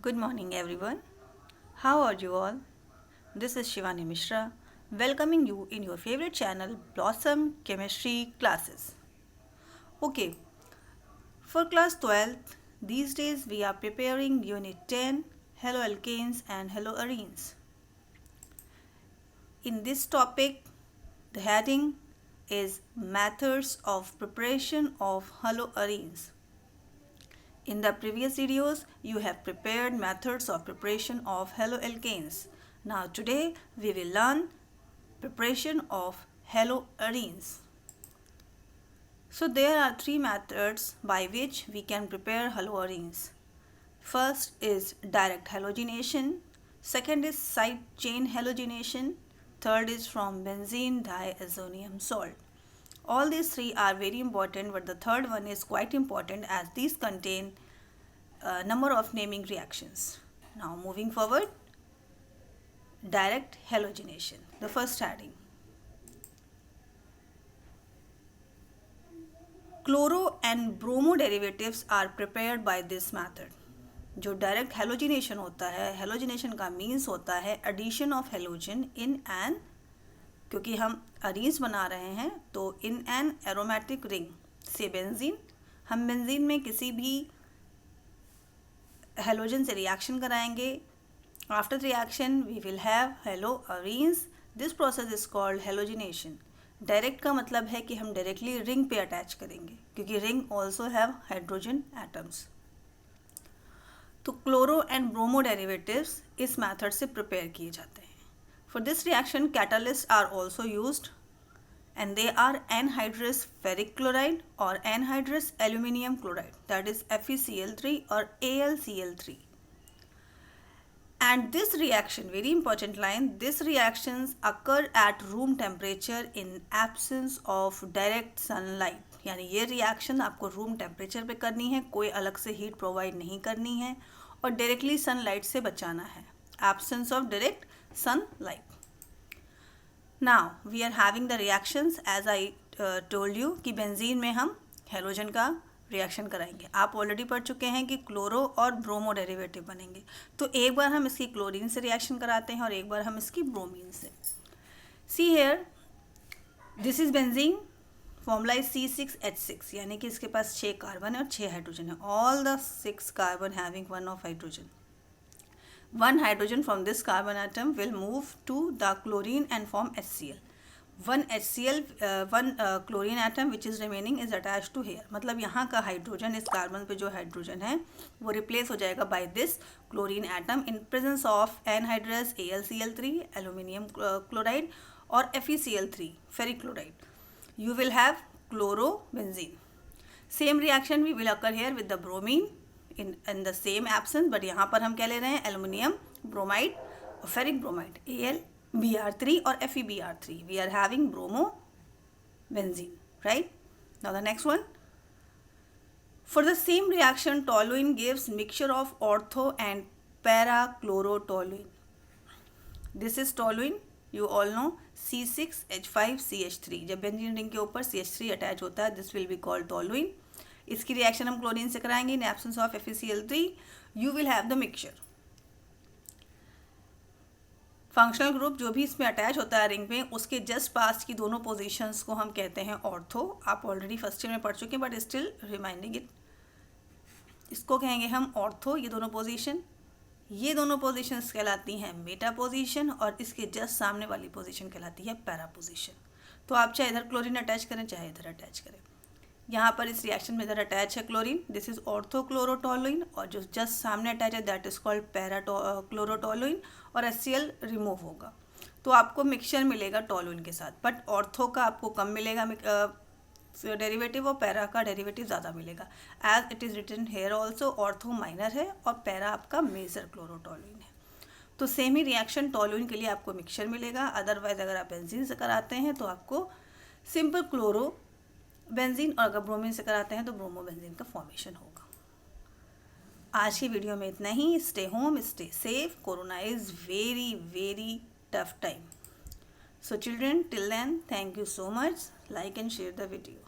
Good morning, everyone. How are you all? This is Shivani Mishra, welcoming you in your favorite channel, Blossom Chemistry Classes. Okay, for class 12th, these days we are preparing Unit 10, Haloalkanes and Haloarenes. In this topic, the heading is Methods of Preparation of Haloarenes. In the previous videos, you have prepared methods of preparation of haloalkanes. Now today we will learn preparation of haloarenes. So there are three methods by which we can prepare haloarenes. First is direct halogenation, second is side chain halogenation, third is from benzene diazonium salt. All these three are very important, but the third one is quite important as these contain a number of naming reactions. Now moving forward, direct halogenation, the first heading. Chloro and bromo derivatives are prepared by this method. जो direct halogenation होता है, halogenation का means होता है addition of halogen in an, क्योंकि हम arenes बना रहे हैं तो इन एन एरोमेटिक रिंग से बेंजीन, हम बेंजीन में किसी भी हेलोजन से रिएक्शन कराएंगे. After the reaction we will have haloarenes. This process is called halogenation. Direct का मतलब है कि हम डायरेक्टली रिंग पे अटैच करेंगे, क्योंकि ring also have hydrogen atoms. तो क्लोरो एंड ब्रोमो डेरिवेटिव्स इस मेथड से प्रिपेयर किए जाते हैं. For this reaction catalyst are also used and they are anhydrous ferric chloride or anhydrous aluminium chloride, that is FeCl3 or AlCl3. And this reaction, very important line, these reactions occur at room temperature in absence of direct sunlight. यानी ये reaction आपको room temperature पे करनी है, कोई अलग से heat provide नहीं करनी है और डायरेक्टली सनलाइट से बचाना है. Absence of direct sunlight. Now we are having the reactions as I told you कि बेंजीन में हम हेलोजन का रिएक्शन कराएंगे. आप ऑलरेडी पढ़ चुके हैं कि क्लोरो और ब्रोमो डेरिवेटिव बनेंगे. तो एक बार हम इसकी क्लोरीन से रिएक्शन कराते हैं और एक बार हम इसकी ब्रोमीन से. See here, this is benzene, formula is C6H6, यानी कि इसके पास 6 कार्बन है और 6 हाइड्रोजन है. All the 6 carbon having 1 of hydrogen. One hydrogen from this carbon atom will move to the chlorine and form HCl. One chlorine atom which is remaining is attached to here. मतलब यहाँ का hydrogen, इस carbon पे जो hydrogen है वो replace हो जाएगा by this chlorine atom in presence of anhydrous AlCl3 aluminium chloride और FeCl3 ferric chloride. You will have chlorobenzene. Same reaction we will occur here with the bromine in the same absence, but यहाँ पर हम क्या ले रहे हैं, aluminium bromide और ferric bromide AlBr3 और FeBr3. We are having bromobenzene, right? Now the next one. For the same reaction, toluene gives mixture of ortho and para-chlorotoluene. This is toluene, you all know, C6H5CH3. जब benzene ring के ऊपर CH3 attach होता है, this will be called toluene. इसकी reaction हम chlorine से कराएंगे. In absence of FeCl3 you will have the mixture. Functional group जो भी इसमें अटैच होता है रिंग में, उसके जस्ट पास की दोनों पोजीशंस को हम कहते हैं ऑर्थो. आप ऑलरेडी फर्स्ट ईयर में पढ़ चुके हैं, बट स्टिल रिमाइंडिंग इट. इसको कहेंगे हम ऑर्थो. ये दोनों पोजीशंस कहलाती हैं मेटा पोजीशन और इसके जस्ट सामने वाली पोजीशन कहलाती है पैरा पोजीशन. तो आप चाहे इधर क्लोरीन अटैच करें चाहे इधर अटैच करें. यहाँ पर इस रिएक्शन में इधर अटैच है क्लोरीन, दिस इज ऑर्थोक्लोरोटोलुइन, और जो जस्ट सामने अटैच है दैट इज कॉल्ड पैराक्लोरोटोलुइन और HCl रिमूव होगा. तो आपको मिक्सचर मिलेगा टोलुइन के साथ, बट ऑर्थो का आपको कम मिलेगा डेरिवेटिव और पैरा का डेरिवेटिव ज़्यादा मिलेगा. As it is written here also, ortho minor है और पैरा आपका मेजर क्लोरोटोलुइन है. तो सेम ही रिएक्शन टोलुइन के लिए आपको मिक्सचर मिलेगा. अदरवाइज अगर आप बेंजीन से कराते हैं तो आपको सिंपल क्लोरो बेंजीन, और अगर ब्रोमीन से कराते हैं तो ब्रोमो बेंजीन का फॉर्मेशन होगा. आज की वीडियो में इतना ही. Stay home, stay safe. Corona is very very tough time. So children, till then, thank you so much. Like and share the video.